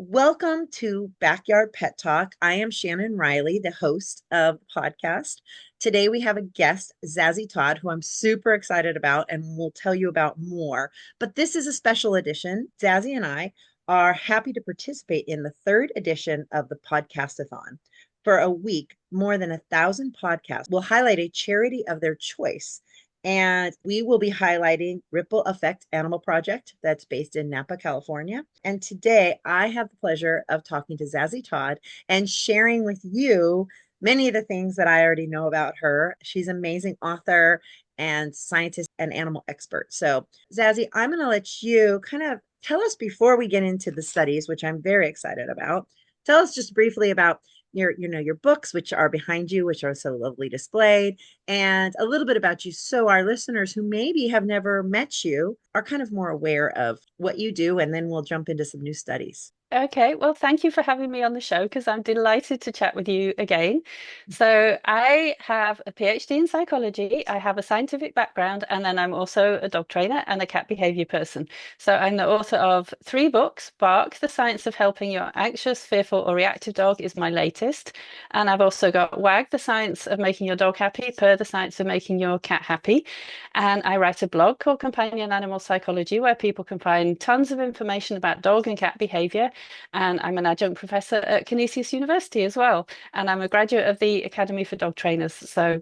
Welcome to Backyard Pet Talk. I am Shannon Riley, the host of the podcast. Today we have a guest, Zazie Todd, who I'm super excited about and we'll tell you about more. But this is a special edition. Zazie and I are happy to participate in the third edition of the Podcastathon. For a week, more than 1,000 podcasts will highlight a charity of their choice. And we will be highlighting Ripple Effect Animal Project that's based in Napa, California. And today I have the pleasure of talking to Zazie Todd and sharing with you many of the things that I already know about her. She's an amazing author and scientist and animal expert. So, Zazie, I'm going to let you kind of tell us before we get into the studies, which I'm very excited about. Tell us just briefly about your books, which are behind you, which are so lovely displayed, and a little bit about you, so our listeners who maybe have never met you are kind of more aware of what you do, and then we'll jump into some new studies. Okay, well, thank you for having me on the show because I'm delighted to chat with you again. So, I have a PhD in psychology, I have a scientific background, and then I'm also a dog trainer and a cat behavior person. So, I'm the author of three books. Bark, The Science of Helping Your Anxious, Fearful, or Reactive Dog is my latest. And I've also got Wag, The Science of Making Your Dog Happy, Purr, The Science of Making Your Cat Happy. And I write a blog called Companion Animal Psychology where people can find tons of information about dog and cat behavior. And I'm an adjunct professor at Canisius University as well. And I'm a graduate of the Academy for Dog Trainers. So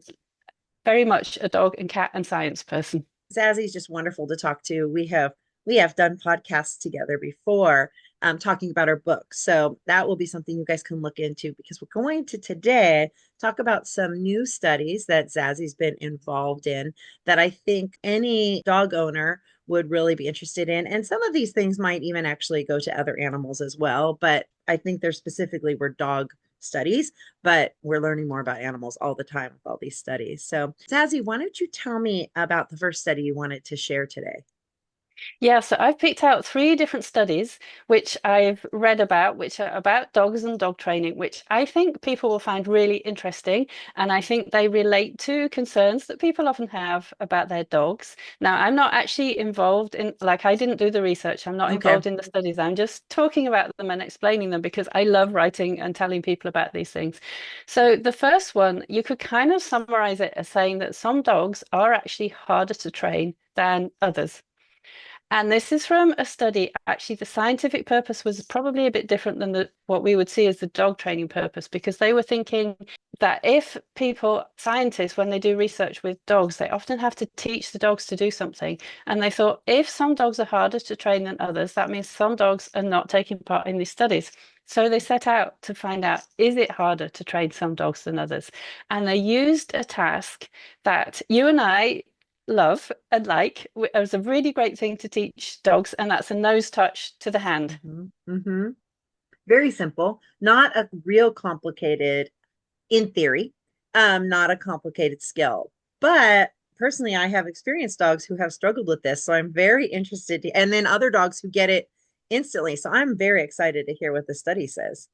very much a dog and cat and science person. Zazzie's just wonderful to talk to. We have done podcasts together before, talking about our books. So that will be something you guys can look into because we're going to today talk about some new studies that Zazzie's been involved in that I think any dog owner would really be interested in. And some of these things might even actually go to other animals as well. But I think they're specifically were dog studies, but we're learning more about animals all the time with all these studies. So, Zazie, why don't you tell me about the first study you wanted to share today? Yeah, so I've picked out three different studies which I've read about, which are about dogs and dog training, which I think people will find really interesting. And I think they relate to concerns that people often have about their dogs. Now, I'm not actually involved in, like, I didn't do the research, I'm not Okay. involved in the studies. I'm just talking about them and explaining them because I love writing and telling people about these things. So, the first one, you could kind of summarize it as saying that some dogs are actually harder to train than others. And this is from a study. Actually, the scientific purpose was probably a bit different than what we would see as the dog training purpose, because they were thinking that if people, scientists, when they do research with dogs, they often have to teach the dogs to do something. And they thought if some dogs are harder to train than others, that means some dogs are not taking part in these studies. So they set out to find out, is it harder to train some dogs than others? And they used a task that you and I love and like. It was a really great thing to teach dogs, and that's a nose touch to the hand. Mm-hmm. Very simple, not a real complicated, in theory, not a complicated skill. But personally, I have experienced dogs who have struggled with this. So I'm very interested and then other dogs who get it instantly. So I'm very excited to hear what the study says.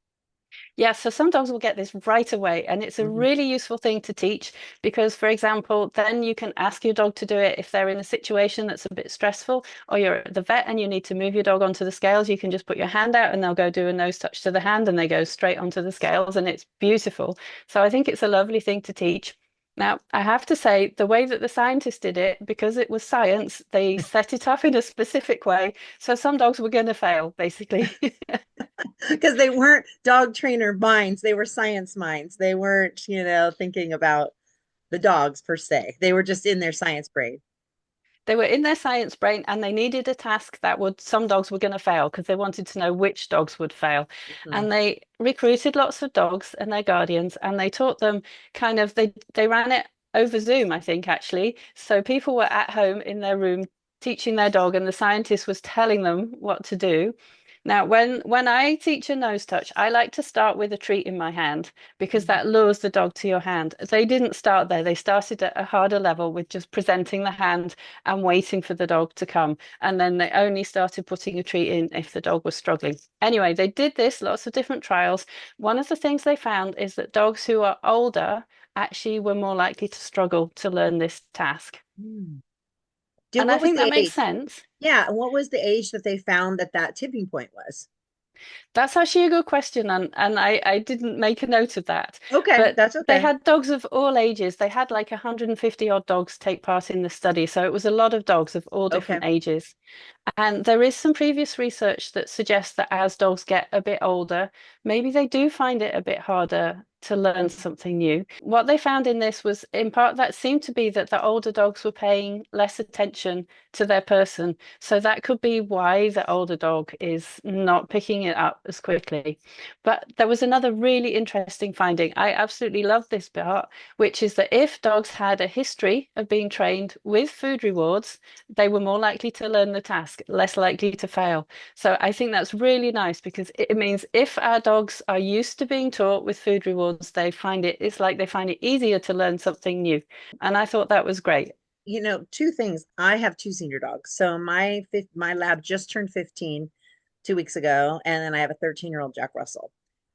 Yeah, so some dogs will get this right away, and it's a Mhm. really useful thing to teach because, for example, then you can ask your dog to do it if they're in a situation that's a bit stressful, or you're at the vet and you need to move your dog onto the scales. You can just put your hand out and they'll go do a nose touch to the hand and they go straight onto the scales, and it's beautiful. So I think it's a lovely thing to teach. Now, I have to say, the way that the scientists did it, because it was science, they set it up in a specific way. So some dogs were going to fail, basically. Because they weren't dog trainer minds, they were science minds. They weren't, thinking about the dogs per se. They were just in their science brain. They were in their science brain and they needed a task that would, some dogs were going to fail because they wanted to know which dogs would fail. Mhm. And they recruited lots of dogs and their guardians and they taught them kind of, they ran it over Zoom, I think, actually. So people were at home in their room teaching their dog and the scientist was telling them what to do. Now, when I teach a nose touch, I like to start with a treat in my hand because Mhm. that lures the dog to your hand. They didn't start there. They started at a harder level with just presenting the hand and waiting for the dog to come. And then they only started putting a treat in if the dog was struggling. Anyway, they did this, lots of different trials. One of the things they found is that dogs who are older actually were more likely to struggle to learn this task. Mm. And I What was think that the makes age? sense. Yeah, and what was the age that they found that tipping point was? That's actually a good question, and I didn't make a note of that. Okay, But that's they okay. had dogs of all ages. They had like 150 odd dogs take part in the study, so it was a lot of dogs of all Okay. different ages. And there is some previous research that suggests that as dogs get a bit older, maybe they do find it a bit harder to learn something new. What they found in this was, in part, that seemed to be that the older dogs were paying less attention to their person. So that could be why the older dog is not picking it up as quickly. But there was another really interesting finding. I absolutely love this part, which is that if dogs had a history of being trained with food rewards, they were more likely to learn the task, less likely to fail. So I think that's really nice because it means if our dogs are used to being taught with food rewards, it's like they find it easier to learn something new. And I thought that was great. Two things. I have two senior dogs. So my lab just turned 15 2 weeks ago, and then I have a 13-year-old Jack Russell.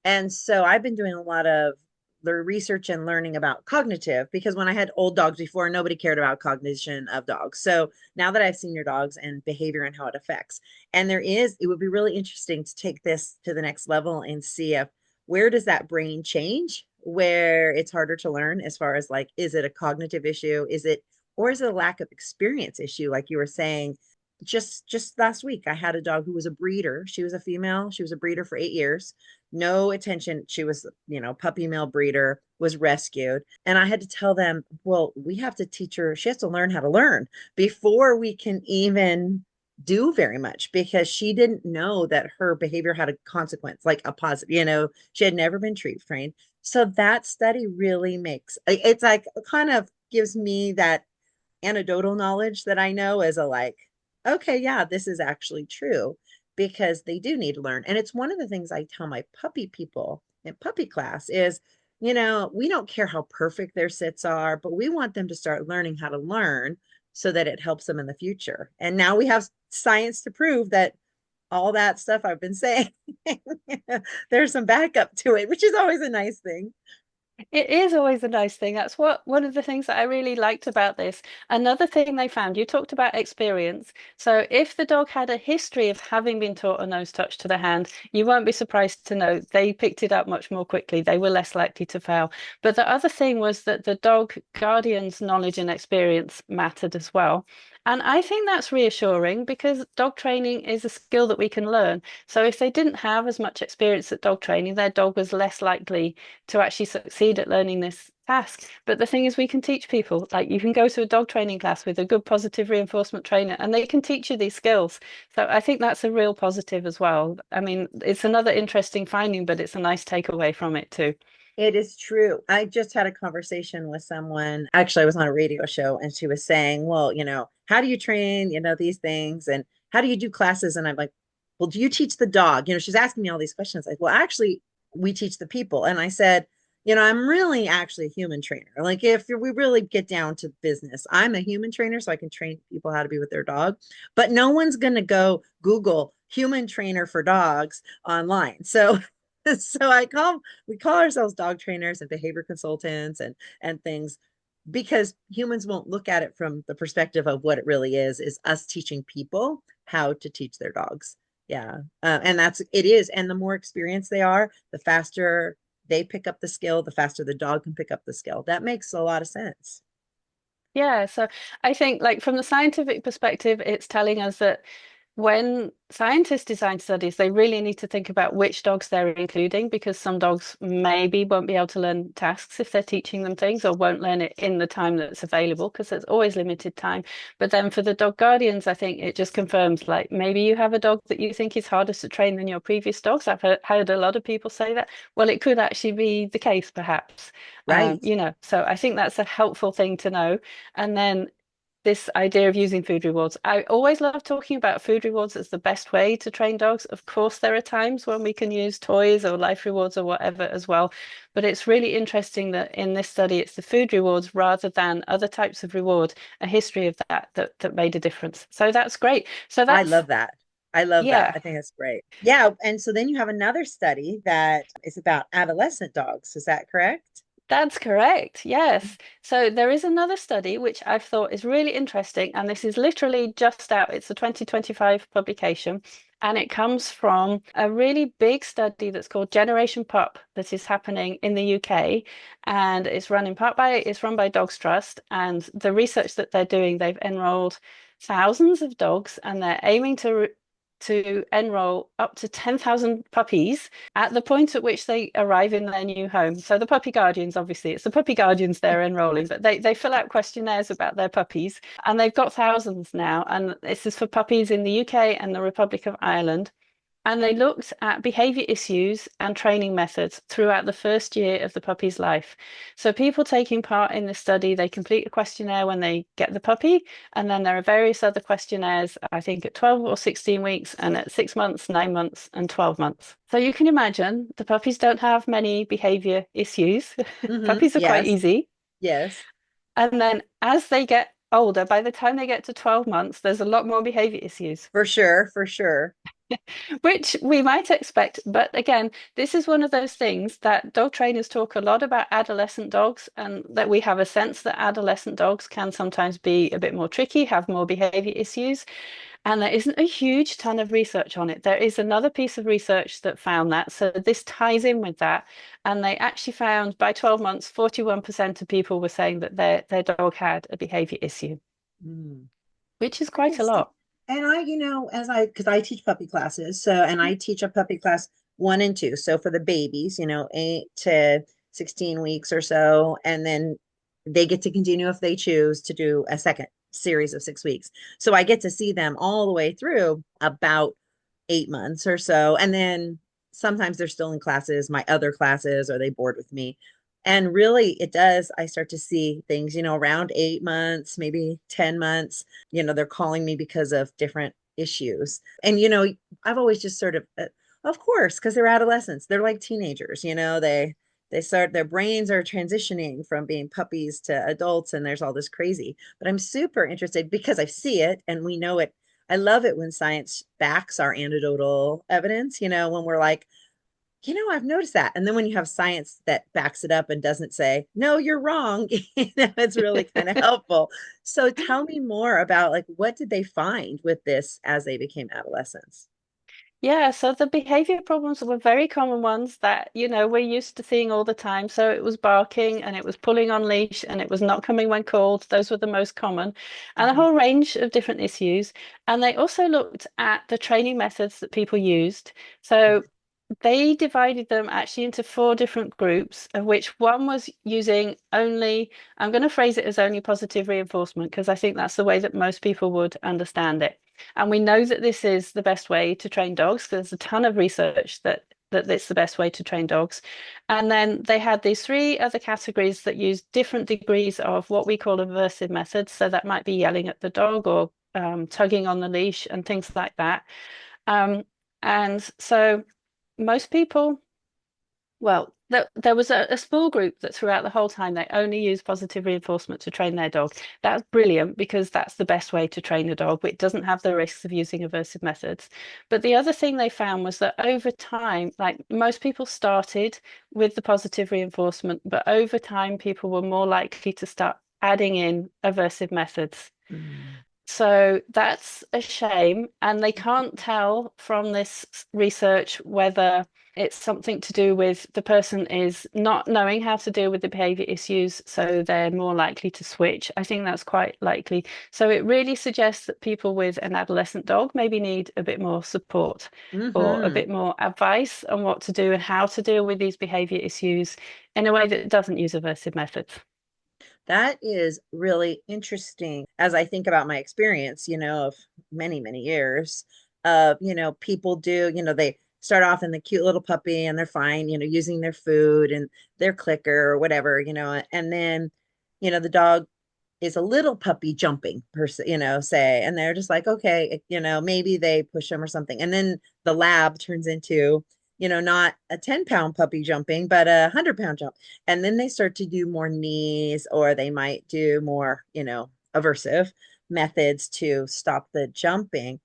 And so I've been doing a lot of the research and learning about cognitive because when I had old dogs before, nobody cared about cognition of dogs. So now that I have senior dogs and behavior and how it affects, and it would be really interesting to take this to the next level and see if where does that brain change where it's harder to learn as far as like, is it a cognitive issue? Or is it a lack of experience issue? Like you were saying, just last week, I had a dog who was a breeder. She was a female. She was a breeder for 8 years. No attention. She was, puppy mill breeder, was rescued. And I had to tell them, well, we have to teach her, she has to learn how to learn before we can even do very much because she didn't know that her behavior had a consequence, like a positive, she had never been treat trained. So that study really it's like kind of gives me that anecdotal knowledge that I know as a like, okay, yeah, this is actually true because they do need to learn. And it's one of the things I tell my puppy people in puppy class is, we don't care how perfect their sits are, but we want them to start learning how to learn so that it helps them in the future. And now we have science to prove that all that stuff I've been saying, there's some backup to it, which is always a nice thing. It is always a nice thing. That's what one of the things that I really liked about this. Another thing they found, you talked about experience. So if the dog had a history of having been taught a nose touch to the hand, you won't be surprised to know they picked it up much more quickly. They were less likely to fail. But the other thing was that the dog guardian's knowledge and experience mattered as well. And I think that's reassuring because dog training is a skill that we can learn. So if they didn't have as much experience at dog training, their dog was less likely to actually succeed at learning this task. But the thing is, we can teach people. Like you can go to a dog training class with a good positive reinforcement trainer, and they can teach you these skills. So I think that's a real positive as well. I mean, it's another interesting finding, but it's a nice takeaway from it too. It is true. I just had a conversation with someone. Actually, I was on a radio show and she was saying, well, how do you train, these things and how do you do classes? And I'm like, well, do you teach the dog? She's asking me all these questions. Like, well, actually, we teach the people. And I said, I'm really actually a human trainer. Like, if we really get down to business, I'm a human trainer, so I can train people how to be with their dog. But no one's going to go Google human trainer for dogs online. So so we call ourselves dog trainers and behavior consultants and things because humans won't look at it from the perspective of what it really is us teaching people how to teach their dogs. Yeah. And it is. And the more experienced they are, the faster they pick up the skill, the faster the dog can pick up the skill. That makes a lot of sense. Yeah, so I think, like, from the scientific perspective, it's telling us that when scientists design studies, they really need to think about which dogs they're including because some dogs maybe won't be able to learn tasks if they're teaching them things or won't learn it in the time that's available because there's always limited time. But then for the dog guardians, I think it just confirms like maybe you have a dog that you think is harder to train than your previous dogs. I've heard a lot of people say that. Well, it could actually be the case, perhaps. Right. So I think that's a helpful thing to know. And then this idea of using food rewards. I always love talking about food rewards as the best way to train dogs. Of course, there are times when we can use toys or life rewards or whatever as well. But it's really interesting that in this study, it's the food rewards rather than other types of reward, a history of that made a difference. So that's great. So I that's, love that. I love that. yeah. I think that's great. Yeah. And so then you have another study that is about adolescent dogs. Is that correct? That's correct. Yes. So there is another study which I've thought is really interesting, and this is literally just out. It's a 2025 publication, And it comes from a really big study that's called Generation Pup that is happening in the UK. And it's run by Dogs Trust. And the research that they're doing, they've enrolled thousands of dogs and they're aiming to enroll up to 10,000 puppies at the point at which they arrive in their new home. So the puppy guardians, obviously, it's the puppy guardians they're enrolling, but they fill out questionnaires about their puppies, and they've got thousands now. And this is for puppies in the UK and the Republic of Ireland. And they looked at behavior issues and training methods throughout the first year of the puppy's life. So people taking part in this study, they complete a questionnaire when they get the puppy, and then there are various other questionnaires, I think at 12 or 16 weeks, and at 6 months, 9 months, and 12 months. So you can imagine the puppies don't have many behavior issues. Puppies are quite Yes. easy. Yes. And then as they get older, by the time they get to 12 months, there's a lot more behavior issues. For sure. For sure. Which we might expect. But again, this is one of those things that dog trainers talk a lot about adolescent dogs, and that we have a sense that adolescent dogs can sometimes be a bit more tricky, have more behavior issues. And there isn't a huge ton of research on it. There is another piece of research that found that. So this ties in with that. And they actually found by 12 months, 41% of people were saying that their dog had a behavior issue, Mm. which is quite a Yes. lot. And because I teach puppy classes, and I teach a puppy class 1 and 2. So for the babies, 8 to 16 weeks or so, and then they get to continue if they choose to do a second series of 6 weeks. So I get to see them all the way through about 8 months or so. And then sometimes they're still in classes, my other classes, or they board with me. And really, it does. I start to see things, around 8 months, maybe 10 months. They're calling me because of different issues. And, I've always just sort of course, because they're adolescents, they're like teenagers, they start, their brains are transitioning from being puppies to adults, and there's all this crazy. But I'm super interested because I see it and we know it. I love it when science backs our anecdotal evidence, when we're like, I've noticed that. And then when you have science that backs it up and doesn't say, no, you're wrong, it's really kind of helpful. So tell me more about, like, what did they find with this as they became adolescents? Yeah, so the behavior problems were very common ones that, we're used to seeing all the time. So it was barking and it was pulling on leash and it was not coming when called. Those were the most common, and a Mhm. whole range of different issues. And they also looked at the training methods that people used. So they divided them actually into four different groups, of which one was using only, I'm going to phrase it as only positive reinforcement, because I think that's the way that most people would understand it. And we know that this is the best way to train dogs, because there's a ton of research that it's the best way to train dogs. And then they had these three other categories that use different degrees of what we call aversive methods. So that might be yelling at the dog or tugging on the leash and things like that. Um, and so most people, well, there was a small group that throughout the whole time they only use positive reinforcement to train their dog. That's brilliant because that's the best way to train a dog. It doesn't have the risks of using aversive methods. But the other thing they found was that over time, like most people started with the positive reinforcement, but over time, people were more likely to start adding in aversive methods. Mm. So that's a shame. And they can't tell from this research whether it's something to do with the person is not knowing how to deal with the behavior issues, so they're more likely to switch. I think that's quite likely. So it really suggests that people with an adolescent dog maybe need a bit more support or a Hmm. bit more advice on what to do and how to deal with these behavior issues in a way that doesn't use aversive methods. That is really interesting as I think about my experience, of many, many years of, people do, they start off in the cute little puppy and they're fine, using their food and their clicker or whatever, and then, the dog is a little puppy jumping person, say, and they're just like, okay, maybe they push them or something. And then the lab turns into, not a 10-pound puppy jumping, but a 100-pound jump. And then they start to do more knees, or they might do more, aversive methods to stop the jumping.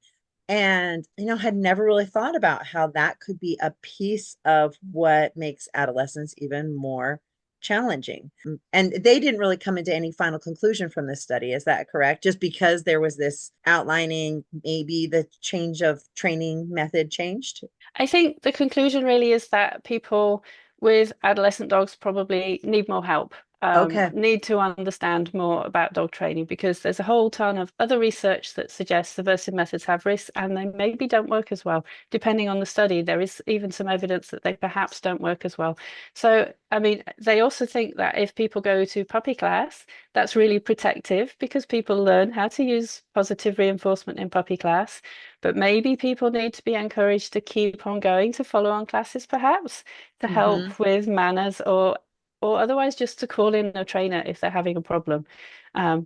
And, had never really thought about how that could be a piece of what makes adolescence even more challenging. And they didn't really come into any final conclusion from this study. Is that correct? Just because there was this outlining, maybe the change of training method changed? I think the conclusion really is that people with adolescent dogs probably need more help, Okay. need to understand more about dog training because there's a whole ton of other research that suggests subversive methods have risks and they maybe don't work as well. Depending on the study, there is even some evidence that they perhaps don't work as well. So, I mean, they also think that if people go to puppy class, that's really protective because people learn how to use positive reinforcement in puppy class. But maybe people need to be encouraged to keep on going to follow on classes, perhaps, to Hmm. help with manners or otherwise just to call in a trainer if they're having a problem.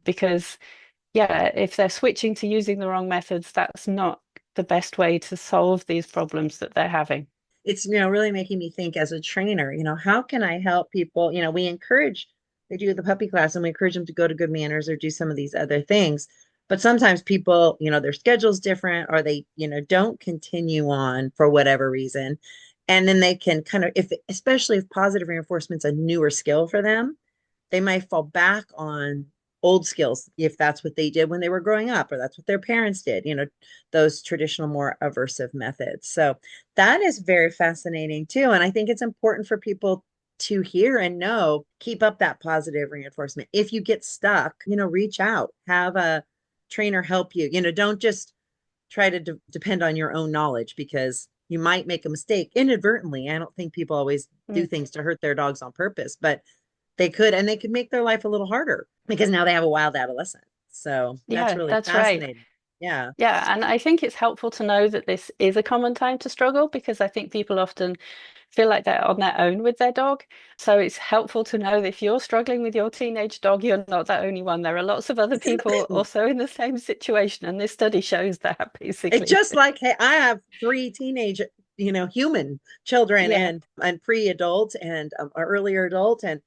Because yeah, if they're switching to using the wrong methods, that's not the best way to solve these problems that they're having. It's, really making me think as a trainer, how can I help people? We encourage, they do the puppy class and we encourage them to go to good manners or do some of these other things. But sometimes people, their schedule's different or they, don't continue on for whatever reason. And then they can kind of, if, especially if positive reinforcement's a newer skill for them, they might fall back on old skills if that's what they did when they were growing up or that's what their parents did, those traditional, more aversive methods. So that is very fascinating too. And I think it's important for people to hear and know, keep up that positive reinforcement. If you get stuck, reach out, have a trainer help you. Don't just try to depend on your own knowledge because you might make a mistake inadvertently. I don't think people always do Mm. things to hurt their dogs on purpose, but they could make their life a little harder because now they have a wild adolescent. So that's Yeah, really that's right. fascinating. Yeah. Yeah, and I think it's helpful to know that this is a common time to struggle because I think people often feel like they're on their own with their dog. So it's helpful to know that if you're struggling with your teenage dog, you're not the only one. There are lots of other people also in the same situation, and this study shows that It's basically. just like, hey, I have three teenage, human children Yeah. and pre-adult and earlier adult. And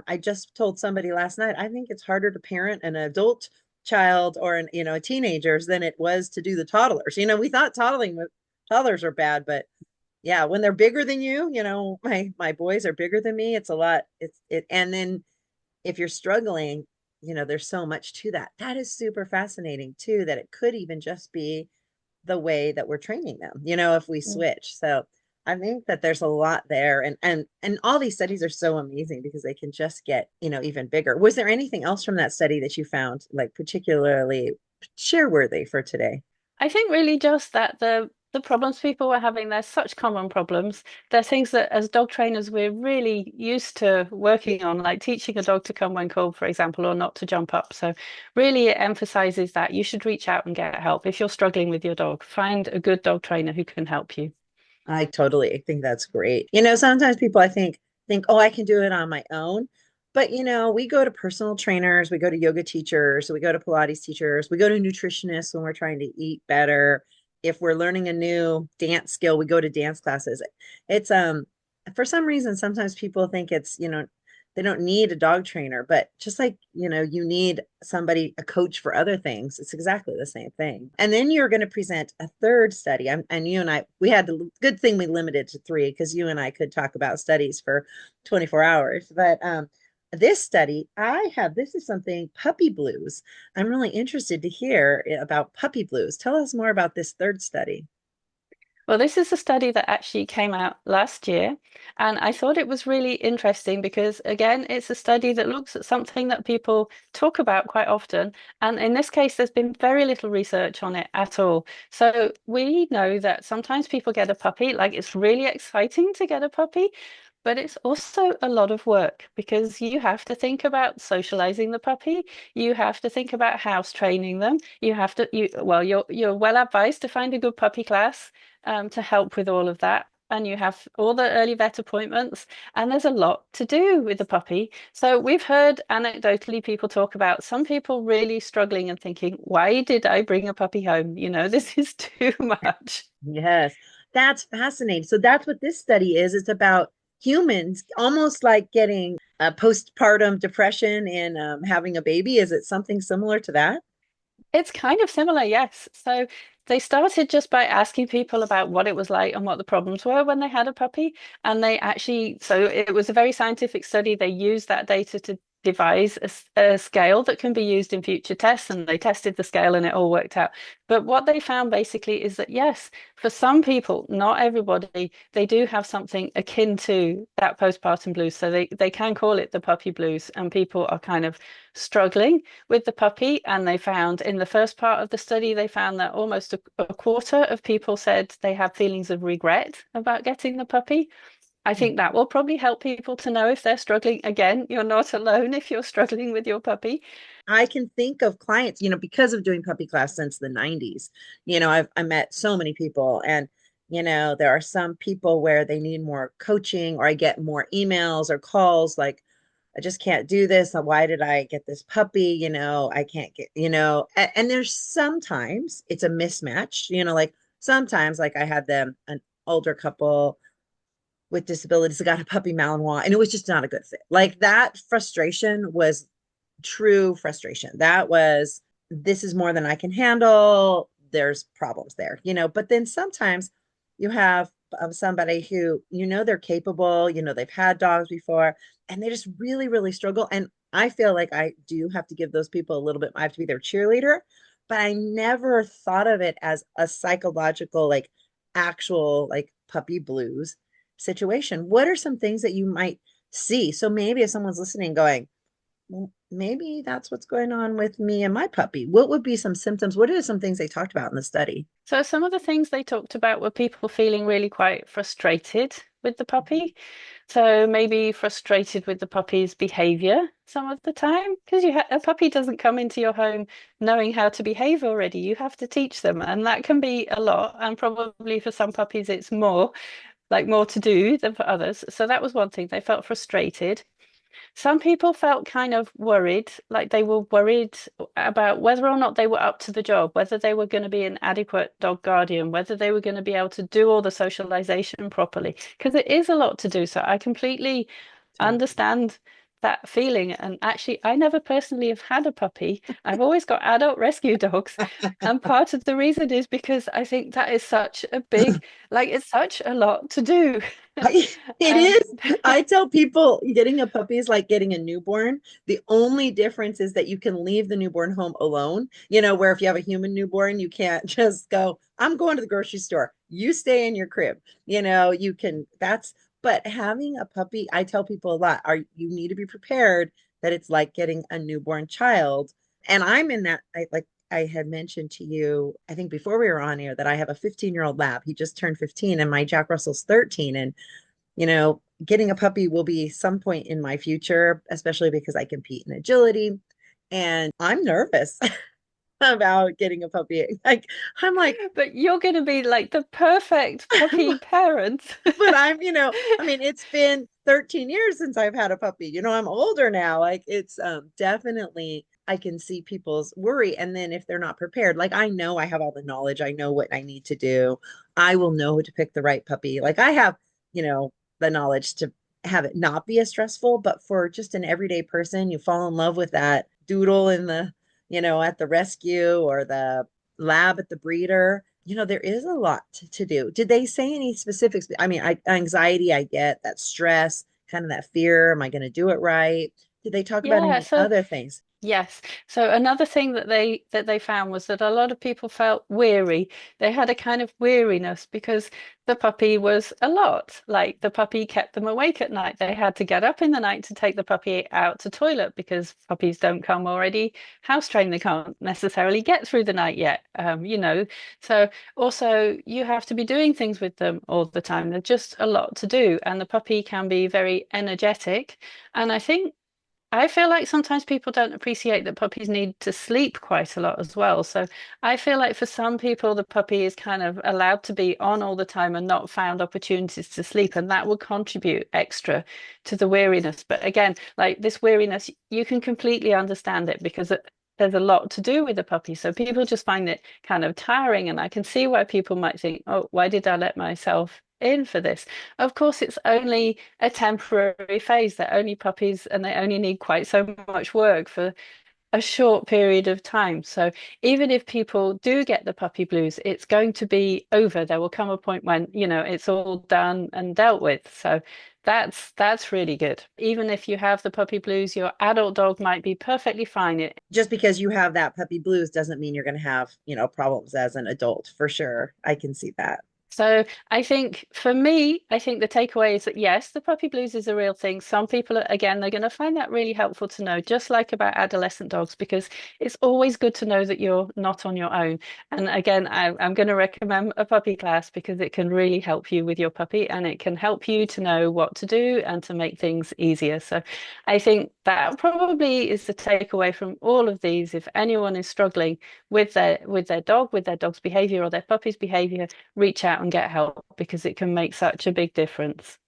I just told somebody last night, I think it's harder to parent an adult child or a teenagers than it was to do the toddlers. We thought toddlers are bad, but yeah, when they're bigger than you, my boys are bigger than me. It's a lot. And then if you're struggling, there's so much to that. That is super fascinating too, that it could even just be the way that we're training them, if we Mm. switch. So I think that there's a lot there. And all these studies are so amazing because they can just get, even bigger. Was there anything else from that study that you found like particularly share worthy for today? I think really just that the problems people were having, they're such common problems. They're things that as dog trainers we're really used to working on, like teaching a dog to come when called, for example, or not to jump up. So really it emphasizes that you should reach out and get help. If you're struggling with your dog, find a good dog trainer who can help you. I totally think that's great. Sometimes people I think, oh, I can do it on my own. But we go to personal trainers, we go to yoga teachers, we go to Pilates teachers, we go to nutritionists when we're trying to eat better. If we're learning a new dance skill, we go to dance classes. It's for some reason sometimes people think it's, they don't need a dog trainer, but just like, you need somebody, a coach for other things, it's exactly the same thing. And then you're going to present a third study. And you and I, we had the good thing we limited to three because you and I could talk about studies for 24 hours. But this study, this is something puppy blues. I'm really interested to hear about puppy blues. Tell us more about this third study. Well, this is a study that actually came out last year, and I thought it was really interesting because, again, it's a study that looks at something that people talk about quite often. And in this case, there's been very little research on it at all. So we know that sometimes people get a puppy, like it's really exciting to get a puppy, but it's also a lot of work because you have to think about socializing the puppy. You have to think about house training them. You're well advised to find a good puppy class to help with all of that. And you have all the early vet appointments, and there's a lot to do with the puppy. So we've heard anecdotally people talk about some people really struggling and thinking, why did I bring a puppy home? This is too much. Yes, that's fascinating. So that's what this study is. It's about humans, almost like getting a postpartum depression and having a baby. Is it something similar to that? It's kind of similar, yes. So They started just by asking people about what it was like and what the problems were when they had a puppy. And they actually, so it was a very scientific study. They used that data to devise a scale that can be used in future tests. And they tested the scale and it all worked out. But what they found basically is that, yes, for some people, not everybody, they do have something akin to that postpartum blues. So they can call it the puppy blues. And people are kind of struggling with the puppy. And they found in the first part of the study, they found that almost a quarter of people said they have feelings of regret about getting the puppy. I think that will probably help people to know if they're struggling. Again, you're not alone if you're struggling with your puppy. I can think of clients, because of doing puppy class since the 90s, I met so many people, and there are some people where they need more coaching, or I get more emails or calls like, I just can't do this. Why did I get this puppy? I can't get, and there's sometimes it's a mismatch, like sometimes like I had an older couple with disabilities that got a puppy Malinois, and it was just not a good fit. Like that frustration was true frustration. That was, this is more than I can handle. There's problems there, but then sometimes you have somebody who, they're capable, they've had dogs before, and they just really, really struggle. And I feel like I do have to give those people a little bit, I have to be their cheerleader, but I never thought of it as a psychological, like actual, like puppy blues situation. What are some things that you might see? So maybe if someone's listening going, well, maybe that's what's going on with me and my puppy. What would be some symptoms? What are some things they talked about in the study? So some of the things they talked about were people feeling really quite frustrated with the puppy. So maybe frustrated with the puppy's behavior some of the time, because a puppy doesn't come into your home knowing how to behave already. You have to teach them, and that can be a lot. And probably for some puppies, it's more to do than for others. So that was one thing. They felt frustrated. Some people felt kind of worried, like they were worried about whether or not they were up to the job, whether they were going to be an adequate dog guardian, whether they were going to be able to do all the socialization properly, because it is a lot to do. So I completely understand that feeling. And actually, I never personally have had a puppy. I've always got adult rescue dogs. And part of the reason is because I think that is such a big, like, it's such a lot to do. It Um, is. I tell people getting a puppy is like getting a newborn. The only difference is that you can leave the newborn home alone. Where if you have a human newborn, you can't just go, I'm going to the grocery store. You stay in your crib. You can, but having a puppy, I tell people a lot, you need to be prepared that it's like getting a newborn child. And I'm in that, I had mentioned to you, I think before we were on air, that I have a 15-year-old lab. He just turned 15, and my Jack Russell's 13. And, getting a puppy will be some point in my future, especially because I compete in agility. And I'm nervous about getting a puppy. Like, I'm like, But you're going to be like the perfect puppy parent. but I mean, it's been 13 years since I've had a puppy. I'm older now. Like it's definitely, I can see people's worry. And then if they're not prepared, like I know I have all the knowledge, I know what I need to do. I will know to pick the right puppy. Like I have, the knowledge to have it not be as stressful, but for just an everyday person, you fall in love with that doodle in the, at the rescue, or the lab at the breeder. There is a lot to do. Did they say any specifics? I mean, anxiety, I get that, stress, kind of that fear. Am I going to do it right? Did they talk about Yeah, any so other things? yes. So another thing that they found was that a lot of people felt weary. They had a kind of weariness because the puppy was a lot. Like the puppy kept them awake at night. They had to get up in the night to take the puppy out to toilet because puppies don't come already house trained. They can't necessarily get through the night yet. So also you have to be doing things with them all the time. There's just a lot to do, and the puppy can be very energetic. And I feel like sometimes people don't appreciate that puppies need to sleep quite a lot as well. So I feel like for some people, the puppy is kind of allowed to be on all the time and not found opportunities to sleep. And that will contribute extra to the weariness. But again, like this weariness, you can completely understand it because there's a lot to do with a puppy. So people just find it kind of tiring. And I can see why people might think, oh, why did I let myself in for this? Of course, it's only a temporary phase. They're only puppies and they only need quite so much work for a short period of time. So even if people do get the puppy blues, it's going to be over. There will come a point when, it's all done and dealt with. So that's really good. Even if you have the puppy blues, your adult dog might be perfectly fine. Just because you have that puppy blues doesn't mean you're going to have, problems as an adult, for sure. I can see that. So I think for me, I think the takeaway is that yes, the puppy blues is a real thing. Some people, again, they're going to find that really helpful to know, just like about adolescent dogs, because it's always good to know that you're not on your own. And again, I'm going to recommend a puppy class because it can really help you with your puppy and it can help you to know what to do and to make things easier. So I think that probably is the takeaway from all of these. If anyone is struggling with their dog, with their dog's behavior or their puppy's behavior, reach out and get help because it can make such a big difference.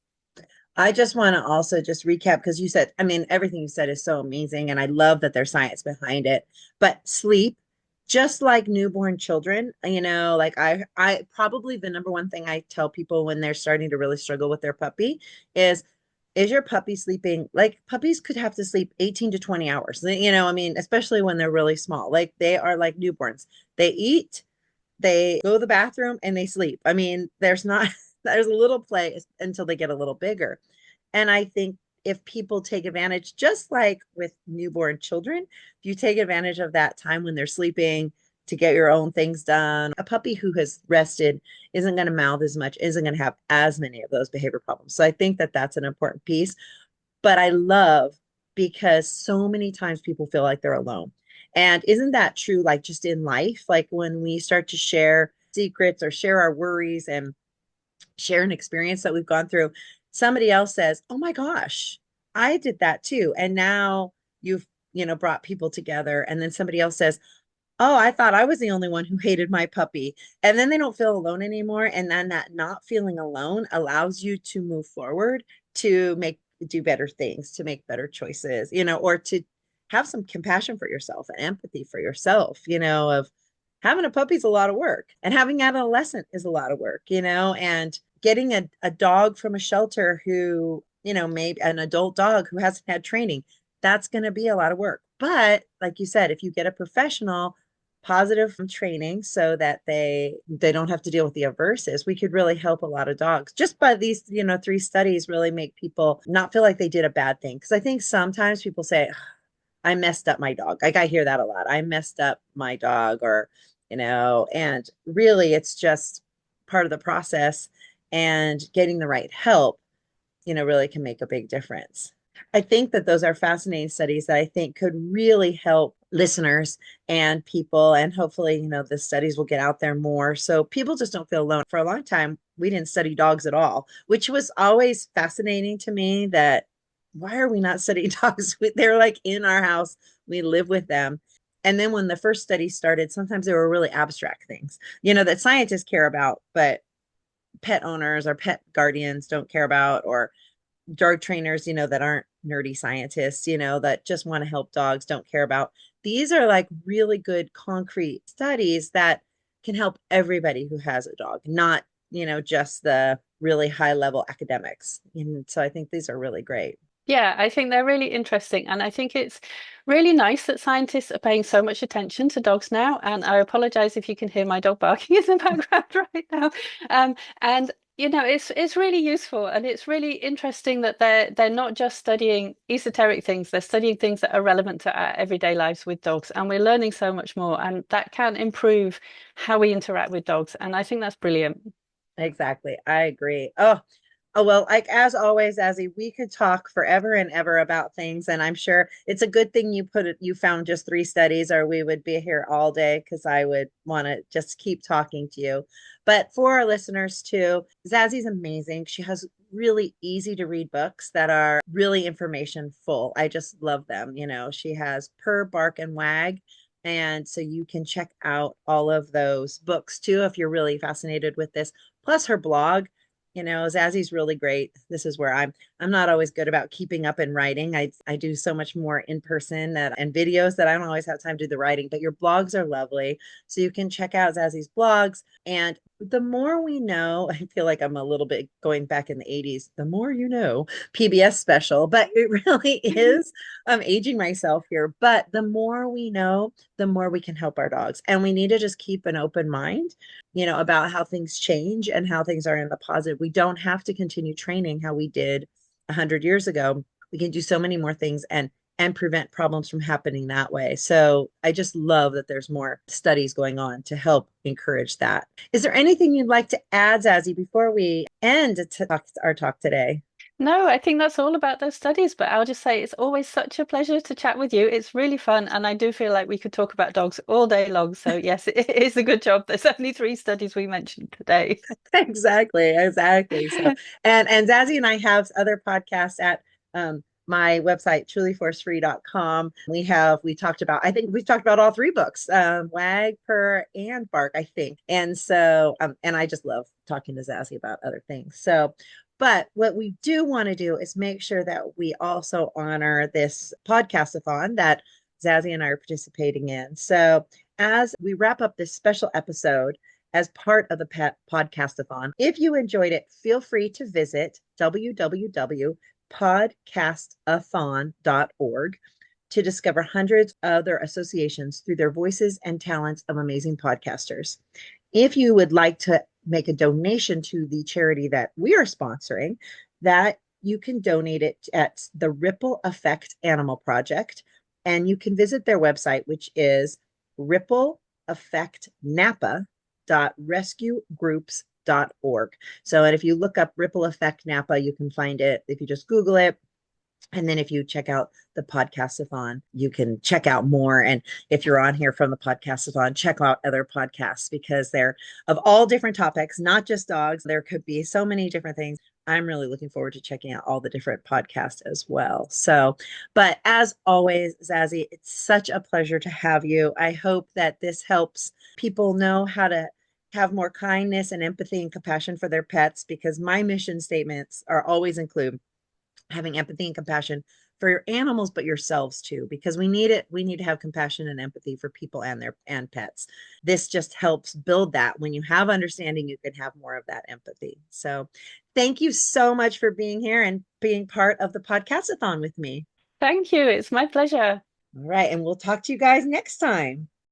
I just want to also just recap because you said, I mean, everything you said is so amazing, and I love that there's science behind it. But sleep, just like newborn children, like I probably the number one thing I tell people when they're starting to really struggle with their puppy is your puppy sleeping? Like puppies could have to sleep 18 to 20 hours. I mean, especially when they're really small. Like they are like newborns. They eat, they go to the bathroom and they sleep. I mean, there's not there's a little play until they get a little bigger. And I think if people take advantage, just like with newborn children, if you take advantage of that time when they're sleeping to get your own things done, a puppy who has rested isn't going to mouth as much, isn't going to have as many of those behavior problems. So I think that that's an important piece. But I love because so many times people feel like they're alone. And isn't that true, like just in life? Like when we start to share secrets or share our worries and share an experience that we've gone through, somebody else says, "Oh my gosh, I did that too." And now you've, brought people together. And then somebody else says, "Oh, I thought I was the only one who hated my puppy." And then they don't feel alone anymore. And then that not feeling alone allows you to move forward, to do better things, to make better choices, or to have some compassion for yourself and empathy for yourself, of having a puppy is a lot of work and having an adolescent is a lot of work, and getting a dog from a shelter who, maybe an adult dog who hasn't had training, that's going to be a lot of work. But like you said, if you get a professional positive training so that they don't have to deal with the aversives, we could really help a lot of dogs just by these, three studies really make people not feel like they did a bad thing. Because I think sometimes people say, I messed up my dog. Like I hear that a lot. I messed up my dog, or, and really it's just part of the process, and getting the right help, really can make a big difference. I think that those are fascinating studies that I think could really help listeners and people. And hopefully, the studies will get out there more so people just don't feel alone. For a long time, we didn't study dogs at all, which was always fascinating to me that why are we not studying dogs? They're like in our house, we live with them. And then when the first study started, sometimes they were really abstract things, that scientists care about, but pet owners or pet guardians don't care about, or dog trainers, that aren't nerdy scientists, that just want to help dogs don't care about. These are like really good concrete studies that can help everybody who has a dog, not, just the really high level academics. And so I think these are really great. Yeah, I think they're really interesting. And I think it's really nice that scientists are paying so much attention to dogs now. And I apologize if you can hear my dog barking in the background right now. And it's really useful and it's really interesting that they're not just studying esoteric things, they're studying things that are relevant to our everyday lives with dogs. And we're learning so much more. And that can improve how we interact with dogs. And I think that's brilliant. Exactly. I agree. Oh, well, like as always, Azzy, we could talk forever and ever about things. And I'm sure it's a good thing you found just three studies, or we would be here all day because I would want to just keep talking to you. But for our listeners too, Zazzy's amazing. She has really easy to read books that are really information full. I just love them. She has Purr, Bark, and Wag. And so you can check out all of those books too if you're really fascinated with this. Plus her blog, Zazzy's really great. This is where I'm not always good about keeping up in writing. I do so much more in person and videos that I don't always have time to do the writing, but your blogs are lovely. So you can check out Zazzy's blogs. And the more we know, I feel like I'm a little bit going back in the 80s, the more you know, PBS special, but it really is. I'm aging myself here, but the more we know, the more we can help our dogs. And we need to just keep an open mind, about how things change and how things are in the positive. We don't have to continue training how we did 100 years ago. We can do so many more things and prevent problems from happening that way. So I just love that there's more studies going on to help encourage that. Is there anything you'd like to add, Zazie, before we end our talk today? No, I think that's all about those studies, but I'll just say it's always such a pleasure to chat with you. It's really fun, and I do feel like we could talk about dogs all day long. So yes, it is a good job. There's only three studies we mentioned today. Exactly. So, and Zazie and I have other podcasts at my website, trulyforcefree.com. We talked about, I think we've talked about all three books, Wag, Purr, and Bark, I think. And so, and I just love talking to Zazie about other things. So, but what we do want to do is make sure that we also honor this podcastathon that Zazie and I are participating in. So, as we wrap up this special episode, as part of the Pet Podcastathon. If you enjoyed it, feel free to visit www.podcastathon.org to discover hundreds of other associations through their voices and talents of amazing podcasters. If you would like to make a donation to the charity that we are sponsoring, that you can donate it at the Ripple Effect Animal Project. And you can visit their website, which is Ripple Effect Napa rescuegroups.org. So, and if you look up Ripple Effect Napa, you can find it. If you just Google it, and then if you check out the podcastathon, you can check out more. And if you're on here from the podcastathon, check out other podcasts because they're of all different topics, not just dogs. There could be so many different things. I'm really looking forward to checking out all the different podcasts as well. So, but as always, Zazie, it's such a pleasure to have you. I hope that this helps people know how to have more kindness and empathy and compassion for their pets because my mission statements are always include having empathy and compassion for your animals but yourselves too because we need it. We need to have compassion and empathy for people and their and pets. This just helps build that. When you have understanding, you can have more of that empathy. So thank you so much for being here and being part of the podcastathon with me. Thank you. It's my pleasure. All right, and we'll talk to you guys next time.